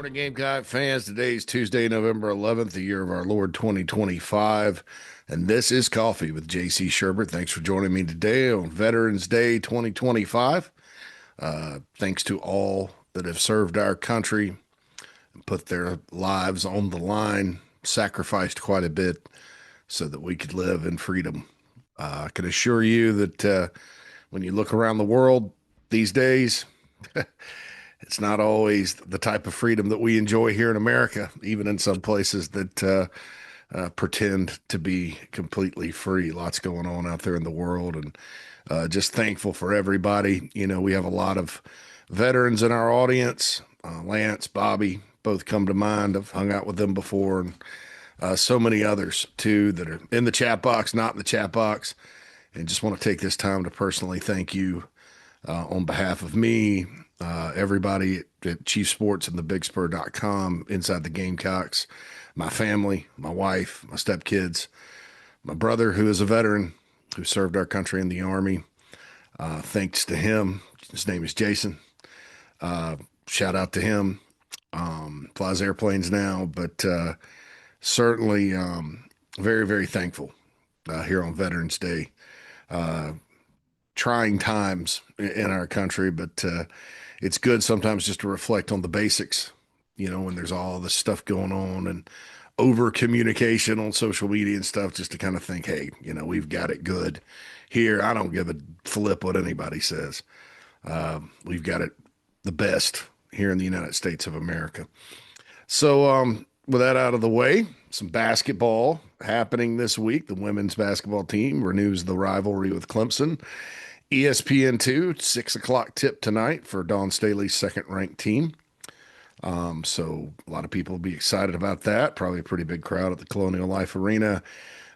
Morning, Gamecock fans. Today is Tuesday, November 11th, the year of our Lord 2025. And this is Coffee with JC Shurburtt. Thanks for joining me today on Veterans Day 2025. Thanks to all that have served our country and put their lives on the line, sacrificed quite a bit so that we could live in freedom. I can assure you that when you look around the world these days, it's not always the type of freedom that we enjoy here in America, even in some places that pretend to be completely free. Lots going on out there in the world, and just thankful for everybody. You know, we have a lot of veterans in our audience. Lance, Bobby, both come to mind. I've hung out with them before, and so many others too that are in the chat box, not in the chat box. And just want to take this time to personally thank you on behalf of me, everybody at Chief Sports and thebigspur.com, inside the Gamecocks, my family, my wife, my stepkids, my brother, who is a veteran, who served our country in the Army. Thanks to him. His name is Jason. Shout out to him. Flies airplanes now, but certainly very, very thankful here on Veterans Day. Trying times in our country, but it's good sometimes just to reflect on the basics, you know, when there's all this stuff going on and over communication on social media and stuff, just to kind of think, hey, you know, we've got it good here. I don't give a flip what anybody says. We've got it the best here in the United States of America. So with that out of the way, some basketball happening this week. The women's basketball team renews the rivalry with Clemson. ESPN2, 6 o'clock tip tonight for Dawn Staley's second-ranked team. So a lot of people will be excited about that. Probably a pretty big crowd at the Colonial Life Arena.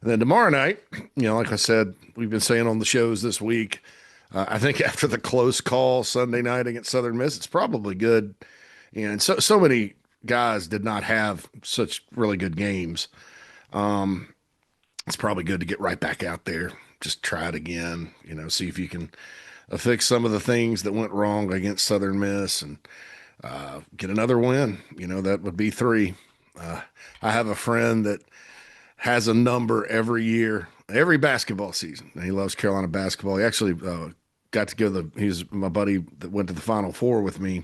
And then tomorrow night, you know, like I said, we've been saying on the shows this week, I think after the close call Sunday night against Southern Miss, it's probably good. And so many guys did not have such really good games. It's probably good to get right back out there. Just try it again, you know, see if you can fix some of the things that went wrong against Southern Miss and get another win. You know, that would be 3. I have a friend that has a number every year, every basketball season, and he loves Carolina basketball. He actually got to go he's my buddy that went to the Final Four with me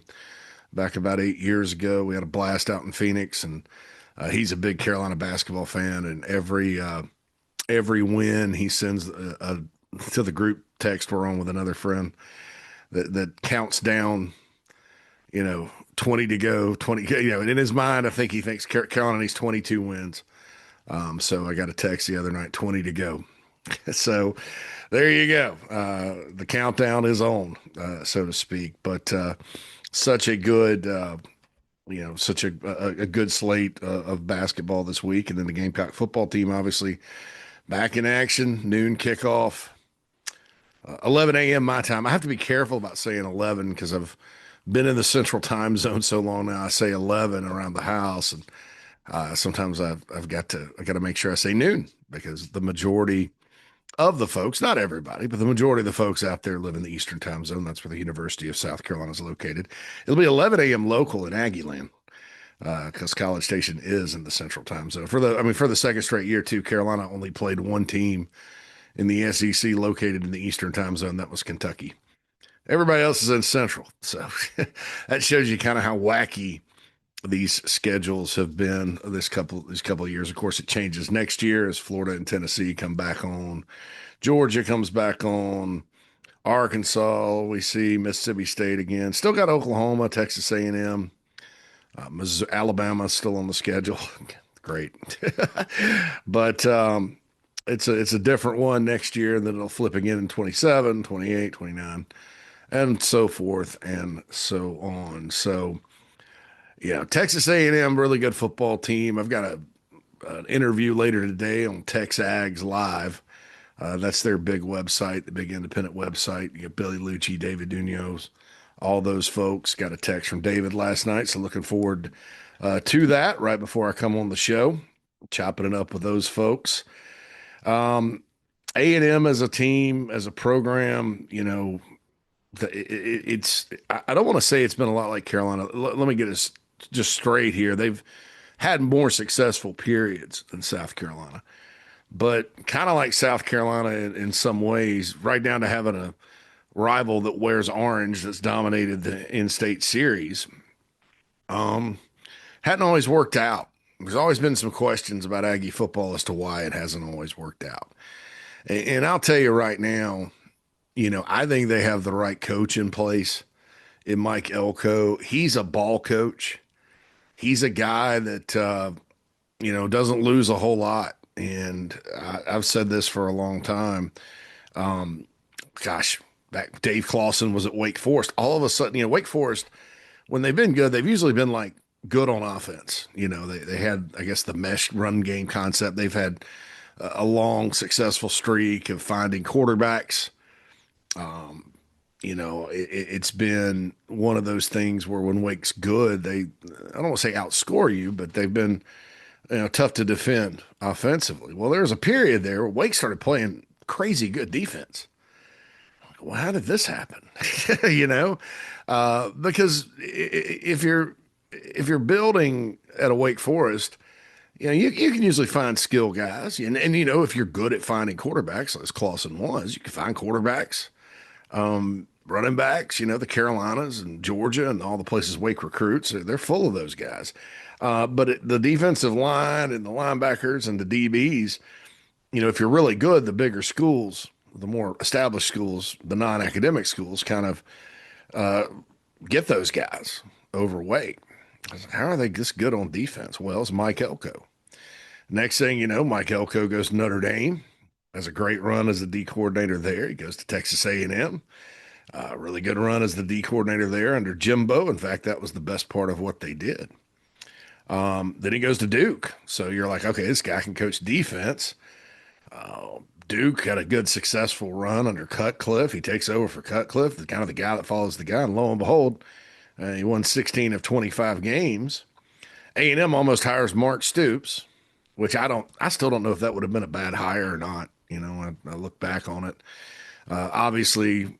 back about 8 years ago. We had a blast out in Phoenix, and he's a big Carolina basketball fan, and every win he sends to the group text we're on with another friend that counts down, you know, 20 to go, 20, you know, and in his mind, I think he thinks Carolina needs 22 wins. So I got a text the other night, 20 to go. So there you go. The countdown is on, so to speak, but such a good, you know, such a good slate of basketball this week. And then the Gamecock football team, obviously, back in action, noon kickoff, 11 a.m. my time. I have to be careful about saying 11 because I've been in the central time zone so long now. I say 11 around the house, and sometimes I got to make sure I say noon because the majority of the folks, not everybody, but the majority of the folks out there live in the Eastern time zone. That's where the University of South Carolina is located. It'll be 11 a.m. local in Aggieland, because College Station is in the Central Time Zone. For the second straight year too, Carolina only played one team in the SEC located in the Eastern Time Zone. That was Kentucky. Everybody else is in Central. So that shows you kind of how wacky these schedules have been these couple of years. Of course, it changes next year as Florida and Tennessee come back on. Georgia comes back on. Arkansas, we see Mississippi State again. Still got Oklahoma, Texas A&M. Alabama still on the schedule. Great. But it's a different one next year, and then it'll flip again in 27, 28, 29, and so forth and so on. So, yeah, Texas A&M, really good football team. I've got an interview later today on TexAgs Live. That's their big website, the big independent website. You get Billy Lucci, David Dunos, all those folks. Got a text from David last night, so looking forward to that right before I come on the show, chopping it up with those folks. A&M as a team, as a program, you know, I don't want to say it's been a lot like Carolina. Let me get this just straight here. They've had more successful periods than South Carolina, but kind of like South Carolina in some ways, right down to having a rival that wears orange that's dominated the in-state series. Um, hadn't always worked out. There's always been some questions about Aggie football as to why it hasn't always worked out. And I'll tell you right now, I think they have the right coach in place in Mike Elko. He's a ball coach. He's a guy that doesn't lose a whole lot. And I've said this for a long time. Um, Gosh, back Dave Clawson was at Wake Forest. All of a sudden, Wake Forest, when they've been good, they've usually been like good on offense. They had, I guess, the mesh run game concept. They've had a long successful streak of finding quarterbacks. It's been one of those things where when Wake's good, I don't want to say outscore you, but they've been, tough to defend offensively. Well, there was a period there where Wake started playing crazy good defense. Well, how did this happen? Because if you're building at a Wake Forest, you can usually find skill guys, and if you're good at finding quarterbacks, as Clawson was, you can find quarterbacks, running backs. The Carolinas and Georgia and all the places Wake recruits, they're full of those guys. But the defensive line and the linebackers and the DBs, if you're really good, the bigger schools, the more established schools, the non-academic schools, kind of get those guys over Wake. How are they this good on defense? Well, it's Mike Elko. Next thing you know, Mike Elko goes to Notre Dame, has a great run as the D coordinator there. He goes to Texas A&M, really good run as the D coordinator there under Jimbo. In fact, that was the best part of what they did. Then he goes to Duke. So you're like, okay, this guy can coach defense. Duke had a good, successful run under Cutcliffe. He takes over for Cutcliffe, the guy that follows the guy, and lo and behold, he won 16 of 25 games. A&M almost hires Mark Stoops, which I still don't know if that would have been a bad hire or not. I look back on it. Obviously,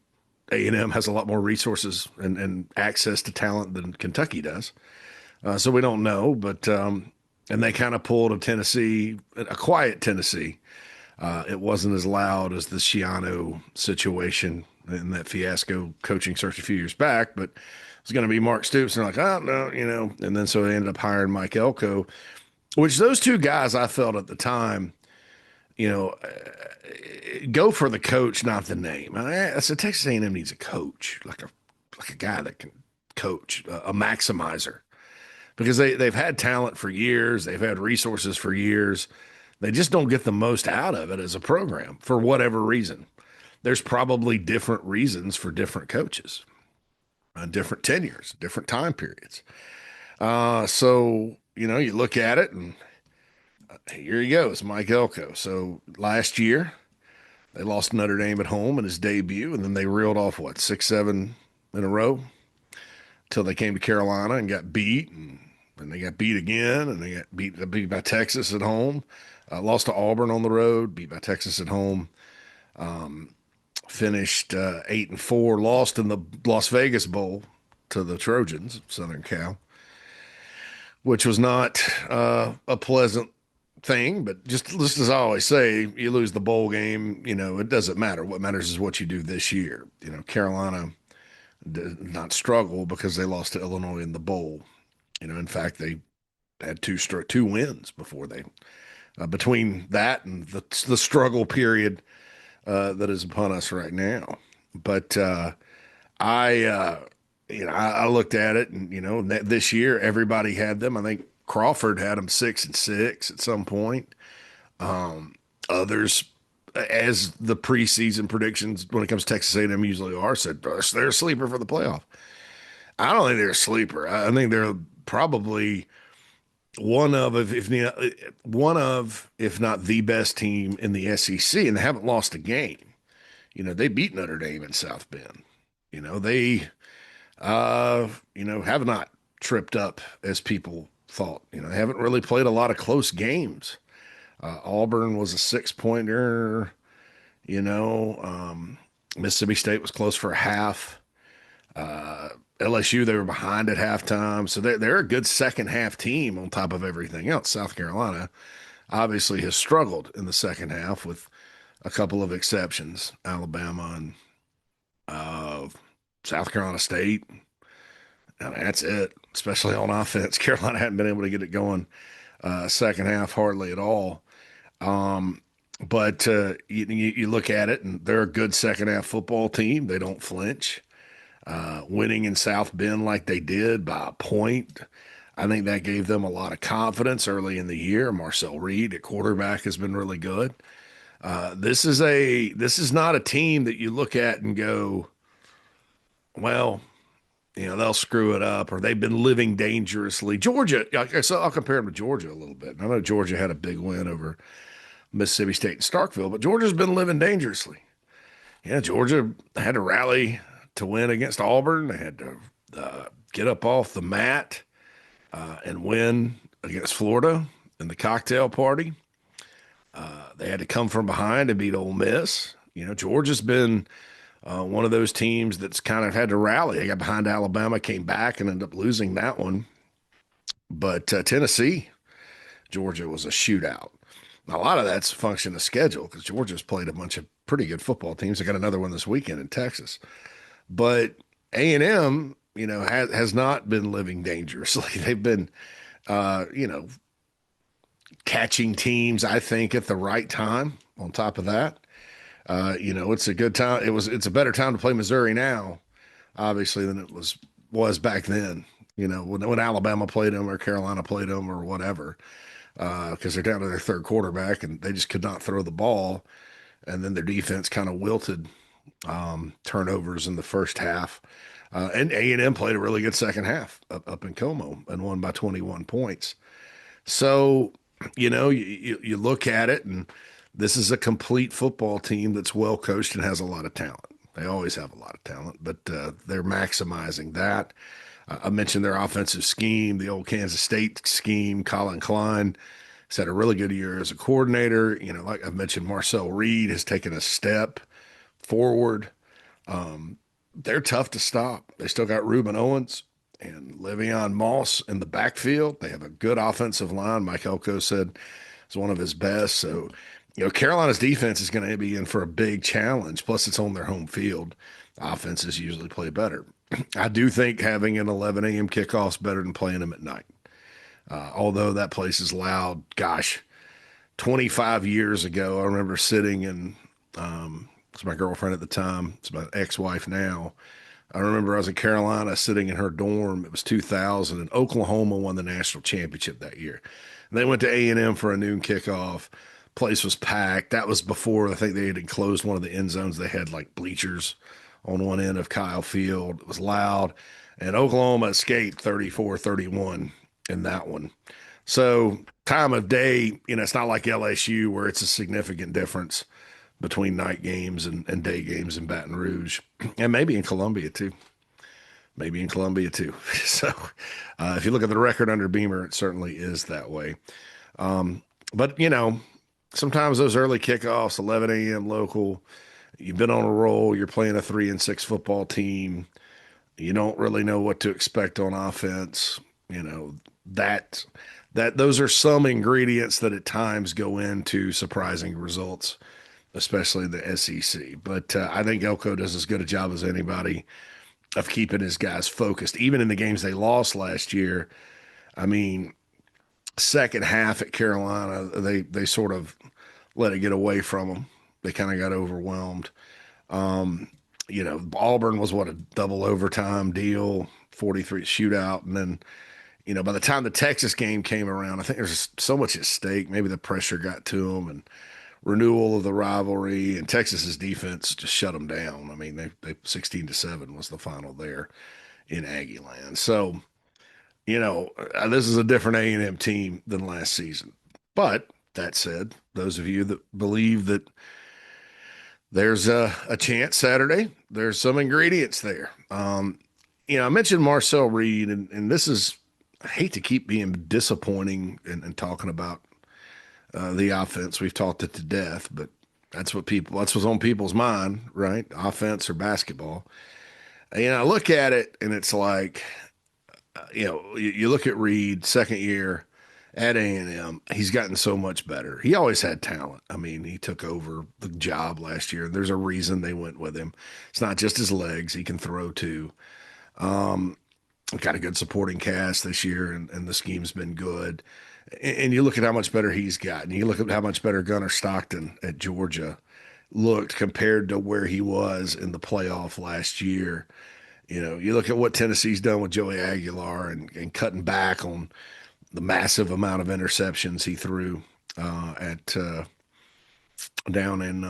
A&M has a lot more resources and access to talent than Kentucky does. So we don't know, but and they kind of pulled a quiet Tennessee. It wasn't as loud as the Schiano situation in that fiasco coaching search a few years back, but it was going to be Mark Stoops. And they're like, oh, no, and then so they ended up hiring Mike Elko, which those two guys I felt at the time, go for the coach, not the name. I said Texas A&M needs a coach, like a guy that can coach, a maximizer, because they've had talent for years. They've had resources for years. They just don't get the most out of it as a program for whatever reason. There's probably different reasons for different coaches, different tenures, different time periods. So, you look at it and here you go. It's Mike Elko. So last year they lost Notre Dame at home in his debut, and then they reeled off 6, 7 in a row till they came to Carolina and got beat, and they got beat again, and they got beat by Texas at home. Lost to Auburn on the road, beat by Texas at home. Finished 8-4, lost in the Las Vegas Bowl to the Trojans, Southern Cal, which was not a pleasant thing. But just as I always say, you lose the bowl game, it doesn't matter. What matters is what you do this year. Carolina did not struggle because they lost to Illinois in the bowl. In fact, they had two wins before they. Between that and the struggle period that is upon us right now. But I looked at it, and this year everybody had them. I think Crawford had them 6-6 at some point. Others, as the preseason predictions when it comes to Texas A&M usually are, said they're a sleeper for the playoff. I don't think they're a sleeper. I think they're probably one of, if not the best team in the SEC, and they haven't lost a game. They beat Notre Dame in South Bend. They, have not tripped up as people thought. They haven't really played a lot of close games. Auburn was a 6-pointer. Mississippi State was close for a half. LSU, they were behind at halftime. So they're a good second half team on top of everything else. South Carolina obviously has struggled in the second half with a couple of exceptions, Alabama and uh, South Carolina State. And that's it, especially on offense. Carolina hadn't been able to get it going second half hardly at all. Um, but you look at it, and they're a good second half football team. They don't flinch. Winning in South Bend like they did by a point, I think that gave them a lot of confidence early in the year. Marcel Reed at quarterback has been really good. This is not a team that you look at and go, well, they'll screw it up or they've been living dangerously. Georgia, so I'll compare them to Georgia a little bit. I know Georgia had a big win over Mississippi State and Starkville, but Georgia's been living dangerously. Yeah, Georgia had to rally to win against Auburn. They had to get up off the mat and win against Florida in the cocktail party. They had to come from behind and beat Ole Miss. Georgia's been one of those teams that's kind of had to rally. They got behind Alabama, came back, and ended up losing that one. But Tennessee, Georgia was a shootout. Now, a lot of that's a function of schedule because Georgia's played a bunch of pretty good football teams. They got another one this weekend in Texas. But A&M, has not been living dangerously. They've been, catching teams, I think, at the right time. On top of that, it's a good time. It's a better time to play Missouri now, obviously, than it was back then. When Alabama played them or Carolina played them or whatever, because they're down to their third quarterback and they just could not throw the ball, and then their defense kind of wilted, turnovers in the first half. And A&M played a really good second half up in Como and won by 21 points. So, you look at it, and this is a complete football team that's well coached and has a lot of talent. They always have a lot of talent, but they're maximizing that. I mentioned their offensive scheme, the old Kansas State scheme. Colin Klein has had a really good year as a coordinator. Like I mentioned, Marcel Reed has taken a step forward. They're tough to stop. They still got Reuben Owens and Le'Veon Moss in the backfield. They have a good offensive line. Mike Elko said it's one of his best. So, Carolina's defense is going to be in for a big challenge. Plus, it's on their home field. Offenses usually play better. I do think having an 11 a.m. kickoff is better than playing them at night. Although that place is loud. Gosh, 25 years ago, I remember sitting in it's my girlfriend at the time. It's my ex-wife now. I remember I was in Carolina sitting in her dorm. It was 2000, and Oklahoma won the national championship that year. And they went to A&M for a noon kickoff. Place was packed. That was before I think they had enclosed one of the end zones. They had like bleachers on one end of Kyle Field. It was loud. And Oklahoma escaped 34-31 in that one. So time of day, it's not like LSU where it's a significant difference between night games and day games in Baton Rouge, and maybe in Columbia too. So if you look at the record under Beamer, it certainly is that way. But sometimes those early kickoffs, 11 a.m. local, you've been on a roll, you're playing a 3-6 football team. You don't really know what to expect on offense. That those are some ingredients that at times go into surprising results, especially in the SEC. But I think Elko does as good a job as anybody of keeping his guys focused. Even in the games they lost last year, I mean, second half at Carolina, they sort of let it get away from them. They kind of got overwhelmed. Auburn was a double overtime deal, 43 shootout. And then, by the time the Texas game came around, I think there's so much at stake. Maybe the pressure got to them and renewal of the rivalry, and Texas's defense just shut them down. I mean, they 16-7 was the final there in Aggie land. So, this is a different A&M team than last season. But that said, those of you that believe that there's a chance Saturday, there's some ingredients there. I mentioned Marcel Reed, and this is, I hate to keep being disappointing and talking about the offense. We've talked it to death, but that's what's on people's mind, right? Offense or basketball. I look at it and it's like, you look at Reed, second year at A&M. He's gotten so much better. He always had talent. I mean, he took over the job last year. There's a reason they went with him. It's not just his legs. He can throw too. Um, got a good supporting cast this year, and the scheme's been good. And you look at how much better he's gotten. You look at how much better Gunnar Stockton at Georgia looked compared to where he was in the playoff last year. You look at what Tennessee's done with Joey Aguilar and cutting back on the massive amount of interceptions he threw at down in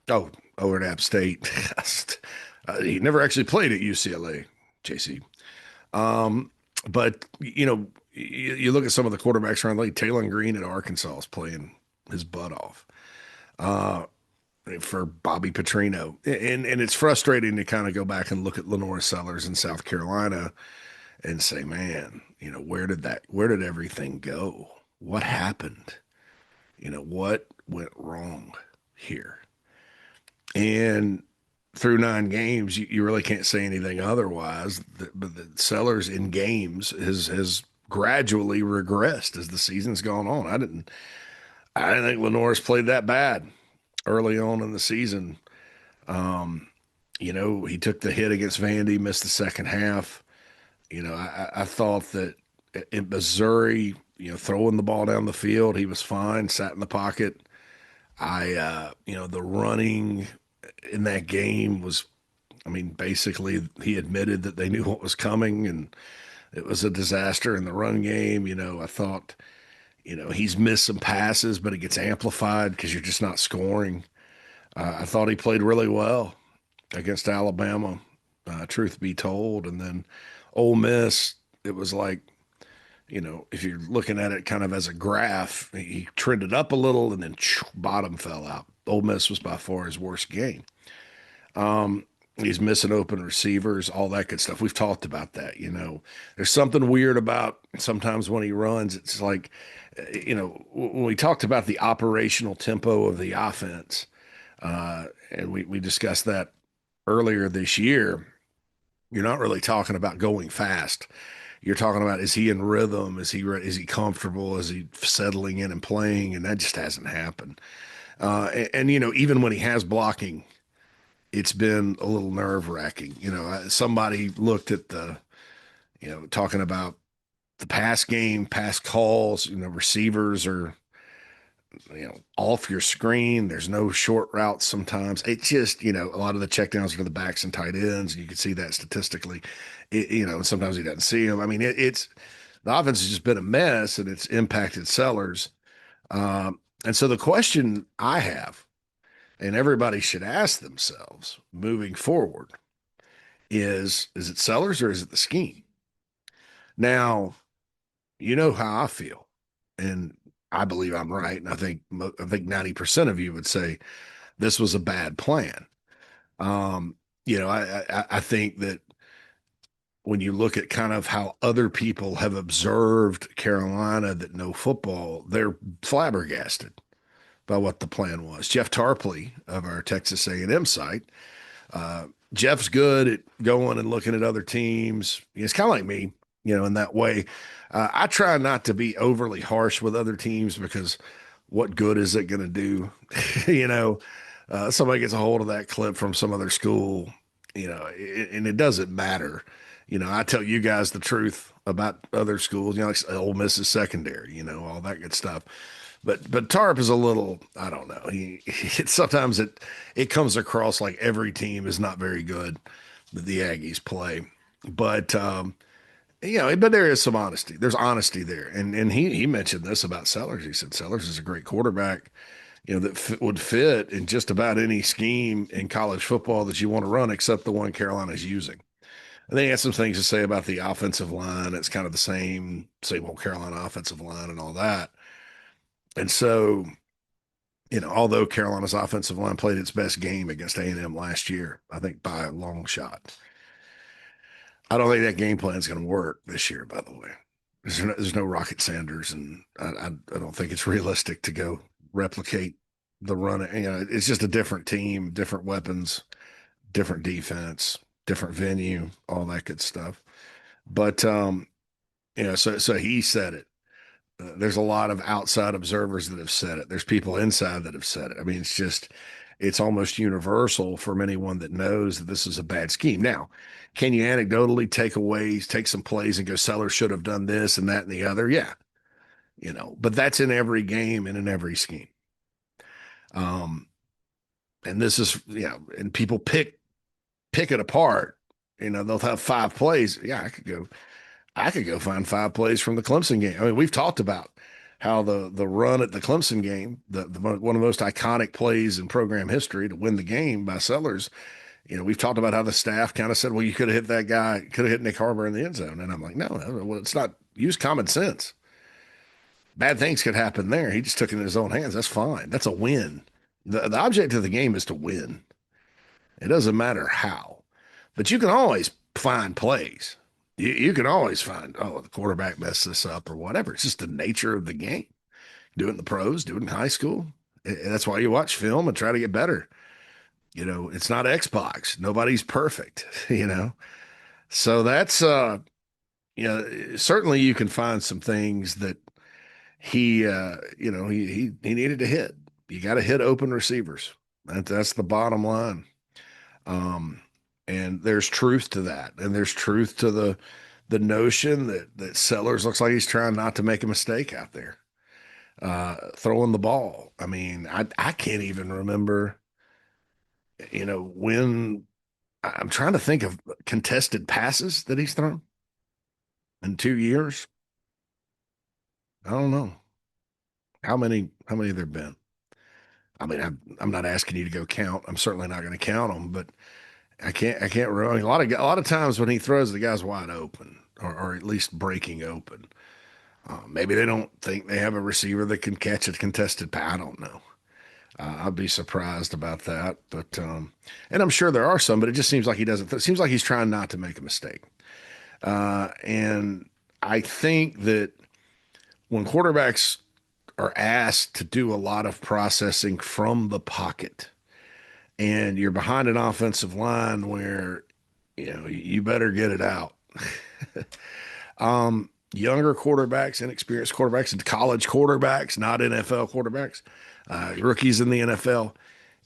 over at App State. He never actually played at UCLA, JC. But you look at some of the quarterbacks around the league. Taylor Green at Arkansas is playing his butt off. For Bobby Petrino. And it's frustrating to kind of go back and look at Lenore Sellers in South Carolina and say, man, where did everything go? What happened? What went wrong here? And through 9 games, you really can't say anything otherwise. But the Sellers in games has gradually regressed as the season's gone on. I didn't think Lenore's played that bad early on in the season. He took the hit against Vandy, missed the second half. I thought that in Missouri, throwing the ball down the field, he was fine, sat in the pocket. The running in that game was, I mean, basically he admitted that they knew what was coming and it was a disaster in the run game. I thought, he's missed some passes, but it gets amplified because you're just not scoring. I thought he played really well against Alabama, truth be told. And then Ole Miss, it was like, if you're looking at it kind of as a graph, he trended up a little and then bottom fell out. Ole Miss was by far his worst game. He's missing open receivers, all that good stuff. We've talked about that. There's something weird about sometimes when he runs. It's like, when we talked about the operational tempo of the offense, and we discussed that earlier this year, you're not really talking about going fast. You're talking about, is he in rhythm? Is he comfortable? Is he settling in and playing? And that just hasn't happened. Even when he has blocking, it's been a little nerve wracking. Somebody looked at talking about the pass game, pass calls, receivers are, off your screen. There's no short routes sometimes. It's just, a lot of the checkdowns are to the backs and tight ends. You can see that statistically. Sometimes he doesn't see them. I mean, it's the offense has just been a mess and it's impacted Sellers. And so the question I have, and everybody should ask themselves moving forward, is it Sellers or is it the scheme? Now, you know how I feel, and I believe I'm right, and I think 90% of you would say this was a bad plan. I think that when you look at kind of how other people have observed Carolina that know football, they're flabbergasted by what the plan was. Jeff Tarpley of our Texas A&M site, Jeff's good at going and looking at other teams. It's kind of like me, in that way. I try not to be overly harsh with other teams because what good is it going to do? Somebody gets a hold of that clip from some other school, and it doesn't matter. I tell you guys the truth about other schools, like Ole Miss is secondary, all that good stuff. But Tarp is a little, I don't know. Sometimes it comes across like every team is not very good that the Aggies play. But but there is some honesty. There's honesty there. And he mentioned this about Sellers. He said Sellers is a great quarterback, that would fit in just about any scheme in college football that you want to run, except the one Carolina's using. And they had some things to say about the offensive line. It's kind of the same old Carolina offensive line and all that. And so, although Carolina's offensive line played its best game against A&M last year, I think by a long shot, I don't think that game plan is going to work this year, by the way. There's no Rocket Sanders, and I don't think it's realistic to go replicate the run. It's just a different team, different weapons, different defense. different venue, all that good stuff. But so he said it. There's a lot of outside observers that have said it. There's people inside that have said it. I mean, it's almost universal from anyone that knows that this is a bad scheme. Now, can you anecdotally take some plays and go, Sellers should have done this and that and the other? Yeah, but that's in every game and in every scheme. Um, and this is, and people pick it apart. They'll have five plays. Yeah, I could go find five plays from the Clemson game. I mean, we've talked about how the run at the Clemson game, one of the most iconic plays in program history to win the game by Sellers. We've talked about how the staff kind of said, well, you could have hit that guy, could have hit Nick Harbor in the end zone. And I'm like, no, well, it's not, use common sense. Bad things could happen there. He just took it in his own hands. That's fine. That's a win. The object of the game is to win. It doesn't matter how, but you can always find plays. You can always find, oh, the quarterback messed this up or whatever. It's just the nature of the game. Do it in the pros, do it in high school. That's why you watch film and try to get better. It's not Xbox. Nobody's perfect, So that's, certainly you can find some things that he needed to hit. You got to hit open receivers. That's the bottom line. And there's truth to that. And there's truth to the notion that Sellers looks like he's trying not to make a mistake out there, throwing the ball. I mean, I can't even remember, when I'm trying to think of contested passes that he's thrown in 2 years. I don't know how many there been. I mean, I'm not asking you to go count. I'm certainly not going to count them, but I can't really. A lot of times when he throws, the guy's wide open, or at least breaking open. Maybe they don't think they have a receiver that can catch a contested pass. I don't know. I'd be surprised about that, but and I'm sure there are some, but it just seems like he doesn't. It seems like he's trying not to make a mistake. And I think that when quarterbacks are asked to do a lot of processing from the pocket, and you're behind an offensive line where you better get it out. Younger quarterbacks, inexperienced quarterbacks, and college quarterbacks, not NFL quarterbacks, rookies in the NFL,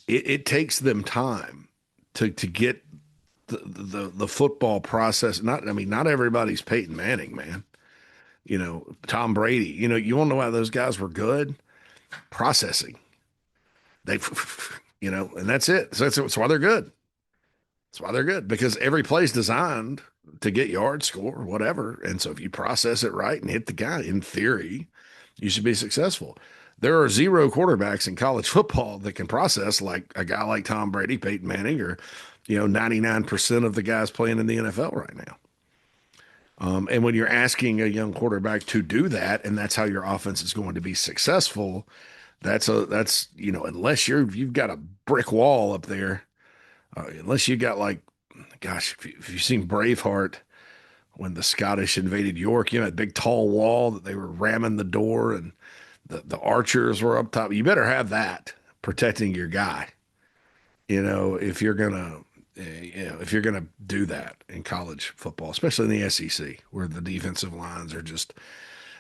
it takes them time to get the football process. Not everybody's Peyton Manning, man. Tom Brady. You want to know why those guys were good? Processing. They, and that's it. So that's why they're good. That's why they're good, because every play's designed to get yards, score, whatever. And so if you process it right and hit the guy, in theory, you should be successful. There are zero quarterbacks in college football that can process like a guy like Tom Brady, Peyton Manning, or 99% of the guys playing in the NFL right now. And when you're asking a young quarterback to do that, and that's how your offense is going to be successful, that's unless you've got a brick wall up there, unless you got like, gosh, if you've seen Braveheart, when the Scottish invaded York, that big tall wall that they were ramming the door and the archers were up top. You better have that protecting your guy. If you're gonna do that in college football, especially in the SEC, where the defensive lines are just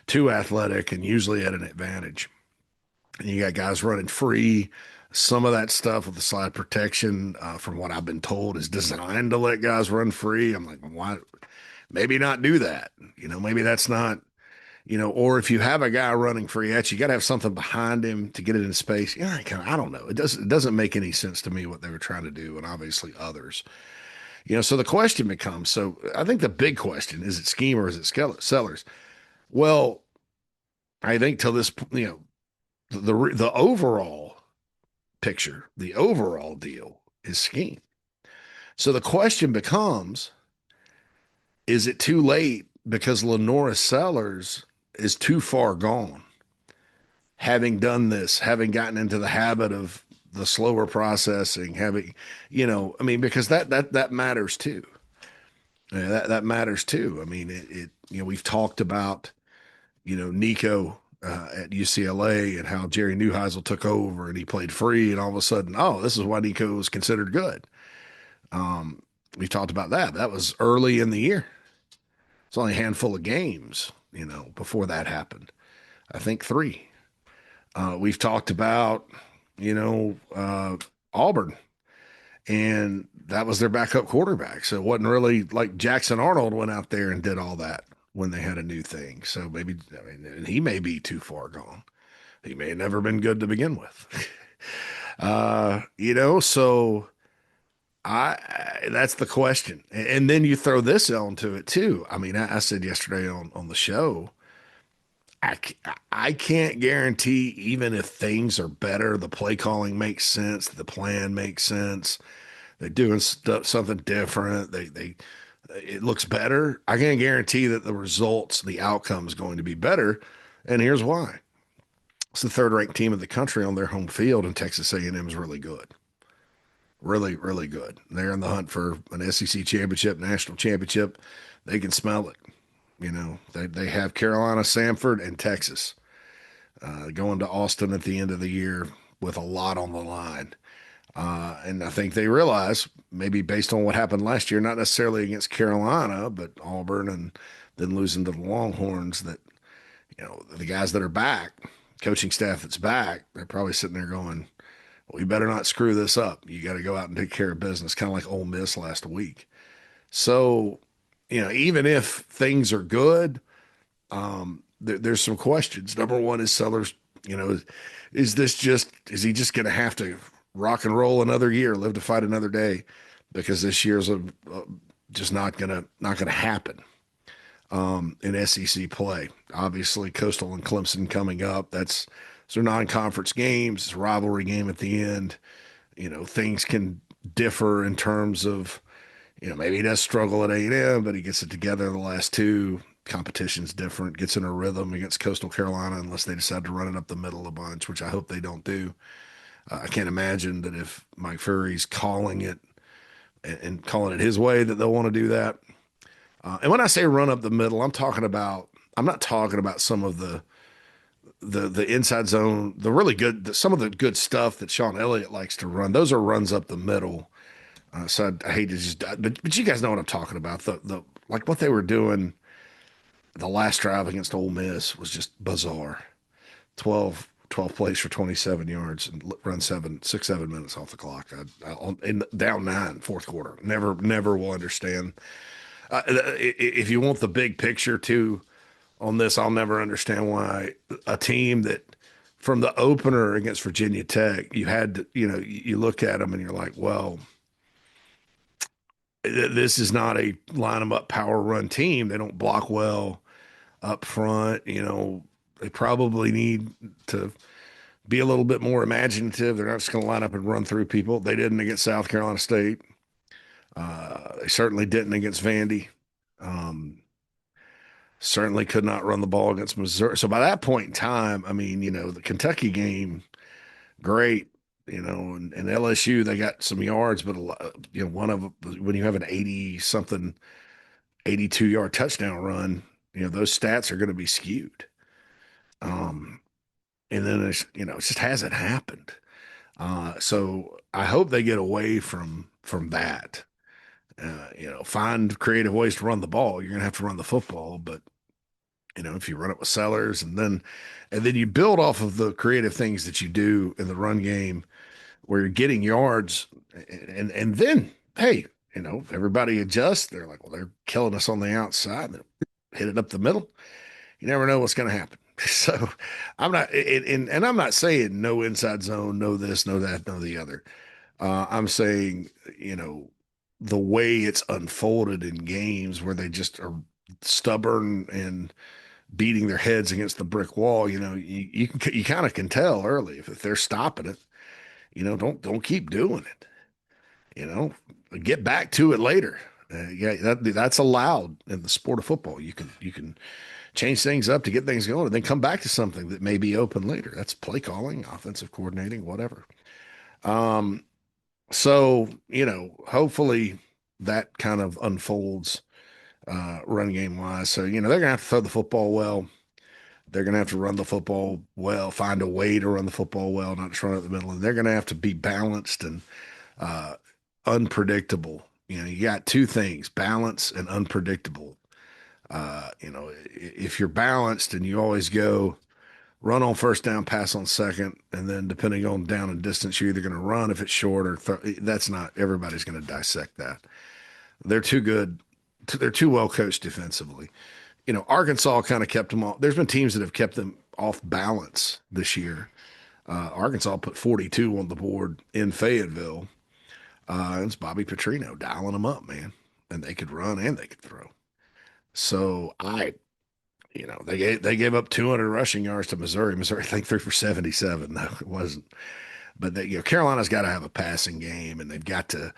too athletic and usually at an advantage. And you got guys running free. Some of that stuff with the slide protection, from what I've been told, is designed to let guys run free. I'm like, why? Maybe not do that. Maybe that's not, or if you have a guy running free at you, got to have something behind him to get it in space. I don't know. It doesn't make any sense to me what they were trying to do, and obviously others. So the question becomes, so I think the big question, is it scheme or is it Sellers? Well, I think till this, the overall picture, the overall deal is scheme. So the question becomes, is it too late because LaNorris Sellers is too far gone, having done this, having gotten into the habit of the slower processing, because that matters too. That matters too. I mean, we've talked about, Nico at UCLA and how Jerry Neuheisel took over and he played free, and all of a sudden, oh, this is why Nico was considered good. We talked about that. That was early in the year. It's only a handful of games, before that happened. I think three. We've talked about, you know, uh, Auburn, and that was their backup quarterback. So it wasn't really like Jackson Arnold went out there and did all that when they had a new thing. So maybe, I mean, and he may be too far gone. He may have never been good to begin with. So that's the question. And then you throw this onto it too. I mean, I said yesterday on the show, I, I can't guarantee, even if things are better, the play calling makes sense, the plan makes sense, they're doing something different, it looks better. I can't guarantee that the results, the outcome is going to be better. And here's why. It's the third ranked team in the country on their home field, and Texas A&M is really good. Really, really good. They're in the hunt for an SEC championship, national championship. They can smell it. They have Carolina, Samford, and Texas going to Austin at the end of the year with a lot on the line. And I think they realize, maybe based on what happened last year, not necessarily against Carolina, but Auburn, and then losing to the Longhorns, that, the guys that are back, coaching staff that's back, they're probably sitting there going, well, we better not screw this up. You got to go out and take care of business, kind of like Ole Miss last week. So, even if things are good, there's some questions. Number one is Sellers, is he just going to have to rock and roll another year, live to fight another day? Because this year's just not gonna happen in SEC play. Obviously, Coastal and Clemson coming up. Those are non-conference games. It's a rivalry game at the end. Things can differ in terms of, maybe he does struggle at A&M, but he gets it together the last two. Competition's different, gets in a rhythm against Coastal Carolina, unless they decide to run it up the middle a bunch, which I hope they don't do. I can't imagine that if Mike Furry's calling it and calling it his way, that they'll want to do that. And when I say run up the middle, I'm not talking about some of the inside zone, the really good, some of the good stuff that Sean Elliott likes to run. Those are runs up the middle. So I hate to but you guys know what I'm talking about. The like what they were doing the last drive against Ole Miss was just bizarre. 12 plays for 27 yards and run 7 minutes off the clock. In down 9, fourth quarter. Never will understand. If you want the big picture too on this, I'll never understand why a team that, from the opener against Virginia Tech, you had to, you look at them and you're like, well, this is not a line them up power run team. They don't block well up front. They probably need to be a little bit more imaginative. They're not just going to line up and run through people. They didn't against South Carolina State. They certainly didn't against Vandy. Certainly could not run the ball against Missouri. So by that point in time, I mean, the Kentucky game, great. And LSU, they got some yards, but one of, when you have an 80 something, 82-yard touchdown run, those stats are going to be skewed. And then it just hasn't happened. So I hope they get away from that. Find creative ways to run the ball. You're gonna have to run the football, but if you run it with Sellers, and then you build off of the creative things that you do in the run game, where you're getting yards, and then hey, everybody adjusts. They're like, well, they're killing us on the outside. Then hit it up the middle. You never know what's going to happen. So and I'm not saying no inside zone, no this, no that, no the other. I'm saying, the way it's unfolded in games where they just are stubborn and beating their heads against the brick wall, you kind of can tell early if they're stopping it. Don't keep doing it. Get back to it later. Yeah, that's allowed in the sport of football. You can change things up to get things going, and then come back to something that may be open later. That's play calling, offensive coordinating, whatever. So, hopefully that kind of unfolds run game wise. So, they're going to have to throw the football well. They're going to have to run the football well, find a way to run the football well, not just run it in the middle. And they're going to have to be balanced and unpredictable, You got two things: balance and unpredictable. If you're balanced and you always go run on first down, pass on second, and then depending on down and distance, you're either going to run if it's short or that's not everybody's going to dissect that. They're too good. They're too well coached defensively. Arkansas kind of kept them off. There's been teams that have kept them off balance this year. Arkansas put 42 on the board in Fayetteville. It's Bobby Petrino dialing them up, man. And they could run and they could throw. So they gave up 200 rushing yards to Missouri. Missouri, I think, threw for 77. No, it wasn't. But Carolina's got to have a passing game, and they got to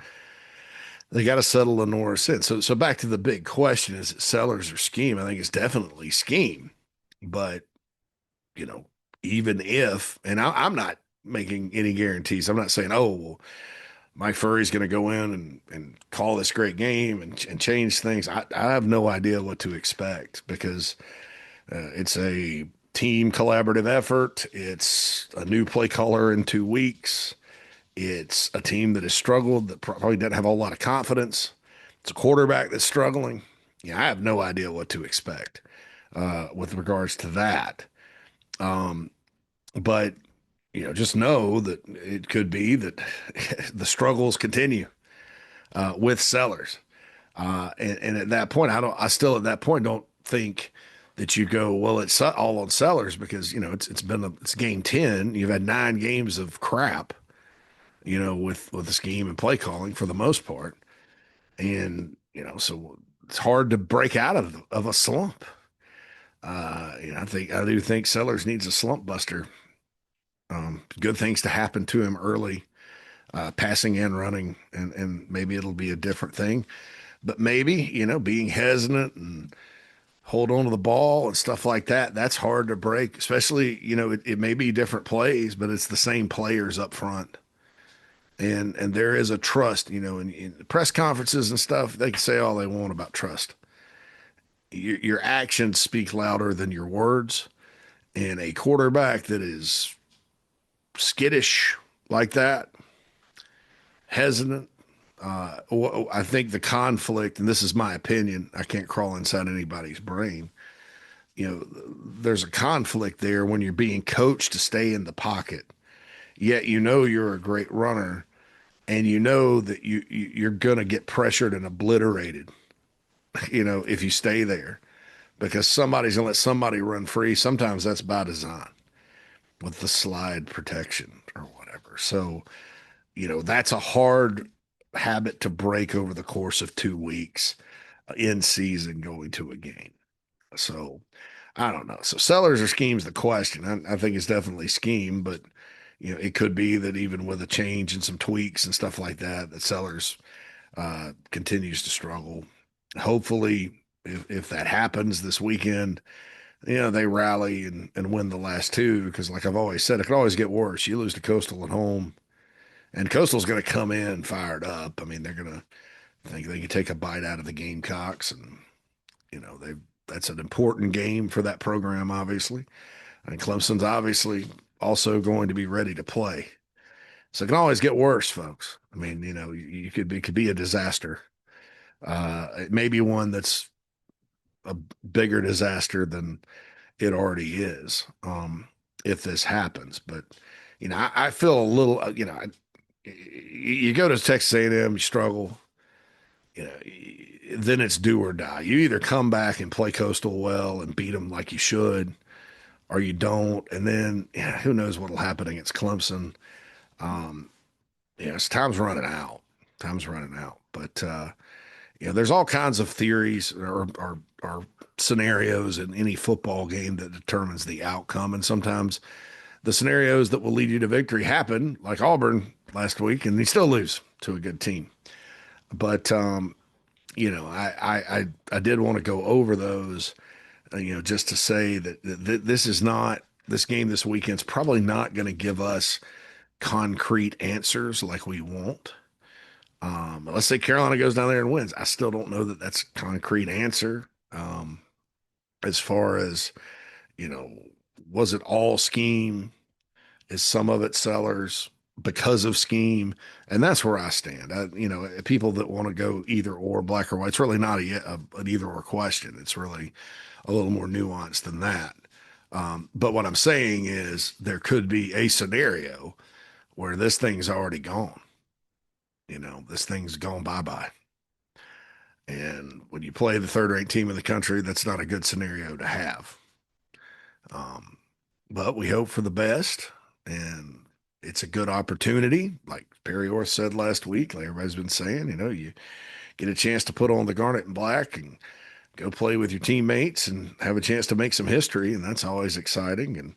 settle the Norris in. So back to the big question: is it Sellers or scheme? I think it's definitely scheme. But you know, even if, and I'm not making any guarantees. I'm not saying, oh, well, Mike Furry's going to go in and call this great game and change things. I have no idea what to expect because it's a team collaborative effort. It's a new play caller in 2 weeks. It's a team that has struggled, that probably doesn't have a whole lot of confidence. It's a quarterback that's struggling. Yeah, I have no idea what to expect with regards to that. But just know that it could be that the struggles continue with Sellers. And at that point, I still at that point don't think that you go, well, it's all on Sellers because, it's game 10. You've had 9 games of crap, with the scheme and play calling for the most part. And, so it's hard to break out of a slump. I do think Sellers needs a slump buster. Good things to happen to him early, passing and running, and maybe it'll be a different thing. But maybe, being hesitant and hold on to the ball and stuff like that, that's hard to break, especially, it may be different plays, but it's the same players up front. And there is a trust, in press conferences and stuff, they can say all they want about trust. Your actions speak louder than your words. And a quarterback that is skittish like that, hesitant, I think the conflict, and this is my opinion, I can't crawl inside anybody's brain. There's a conflict there when you're being coached to stay in the pocket, yet you're a great runner, and that you're gonna get pressured and obliterated, if you stay there, because somebody's gonna let somebody run free. Sometimes that's by design with the slide protection or whatever. So that's a hard habit to break over the course of 2 weeks in season going to a game. So I don't know. So Sellers or scheme's the question. I think it's definitely scheme, but it could be that even with a change and some tweaks and stuff like that, that Sellers continues to struggle. Hopefully, if that happens this weekend, they rally and win the last two because, like I've always said, it could always get worse. You lose to Coastal at home, and Coastal's going to come in fired up. I mean, they're going to think they can take a bite out of the Gamecocks, and that's an important game for that program, obviously. And Clemson's obviously also going to be ready to play, so it can always get worse, folks. I mean, it could be a disaster. It may be one that's a bigger disaster than it already is, if this happens. But I feel a little, you go to Texas A&M, you struggle, then it's do or die. You either come back and play Coastal well and beat them like you should, or you don't, and then who knows what'll happen against Clemson. Time's running out. Time's running out. But there's all kinds of theories or scenarios in any football game that determines the outcome. And sometimes the scenarios that will lead you to victory happen, like Auburn last week, and they still lose to a good team. But I did want to go over those, just to say that this game this weekend's probably not going to give us concrete answers like we want. Let's say Carolina goes down there and wins. I still don't know that that's a concrete answer. As far as, was it all scheme? Is some of it Sellers? because of scheme. And that's where I stand. People that want to go either or, black or white, it's really not an either or question. It's really a little more nuanced than that. But what I'm saying is there could be a scenario where this thing's already gone. This thing's gone bye-bye. And when you play the third-ranked team in the country, that's not a good scenario to have. But we hope for the best, and it's a good opportunity. Like Perry Orth said last week, like everybody's been saying, you get a chance to put on the garnet and black and go play with your teammates and have a chance to make some history, and that's always exciting. And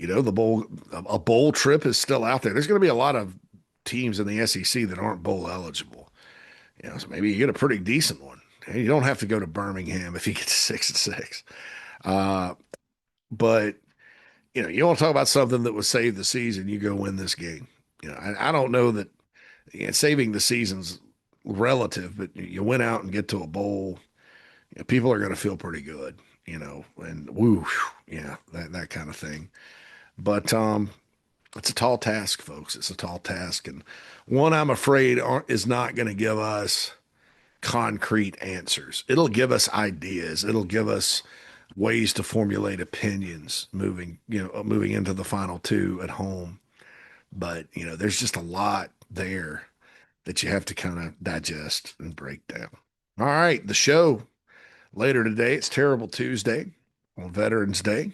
a bowl trip is still out there. There's going to be a lot of teams in the SEC that aren't bowl eligible. So maybe you get a pretty decent one. You don't have to go to Birmingham if you get to 6-6. But you want to talk about something that would save the season, you go win this game. I don't know that saving the season's relative, but you went out and get to a bowl. People are going to feel pretty good, and that kind of thing. But it's a tall task, folks. It's a tall task. And one I'm afraid is not going to give us concrete answers. It'll give us ideas. It'll give us ways to formulate opinions moving into the final two at home. But, there's just a lot there that you have to kind of digest and break down. All right, the show later today, it's Terrible Tuesday on Veterans Day.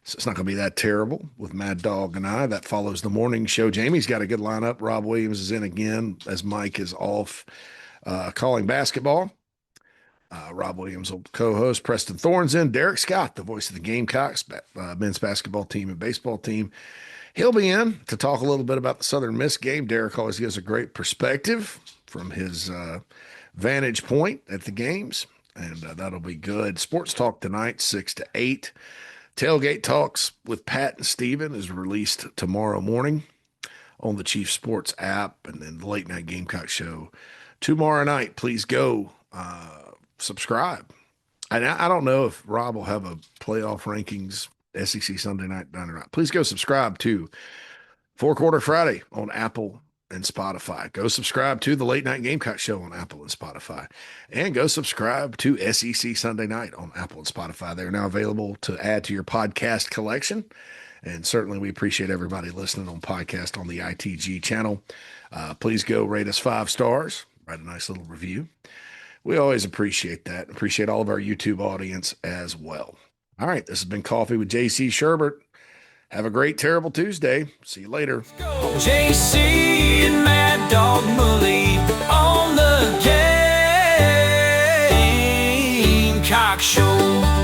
So it's not going to be that terrible with Mad Dog and I. That follows the morning show. Jamie's got a good lineup. Rob Williams is in again as Mike is off calling basketball. Rob Williams will co-host. Preston Thorne's in. Derek Scott, the voice of the Gamecocks, men's basketball team and baseball team. He'll be in to talk a little bit about the Southern Miss game. Derek always gives a great perspective from his vantage point at the games, and that'll be good. Sports Talk tonight, 6 to 8. Tailgate Talks with Pat and Steven is released tomorrow morning on the Chief Sports app, and then the Late Night Gamecock Show tomorrow night. Please go subscribe. And I don't know if Rob will have a playoff rankings SEC Sunday night done or not. Please go subscribe to Four Quarter Friday on Apple and Spotify. Go subscribe to the Late Night Gamecock Show on Apple and Spotify. And go subscribe to SEC Sunday Night on Apple and Spotify. They're now available to add to your podcast collection. And certainly we appreciate everybody listening on podcast on the ITG channel. Please go rate us 5 stars. Write a nice little review. We always appreciate that. Appreciate all of our YouTube audience as well. All right, this has been Coffee with JC Shurburtt. Have a great, terrible Tuesday. See you later. JC and Mad Dog Mully on the Gamecock Show.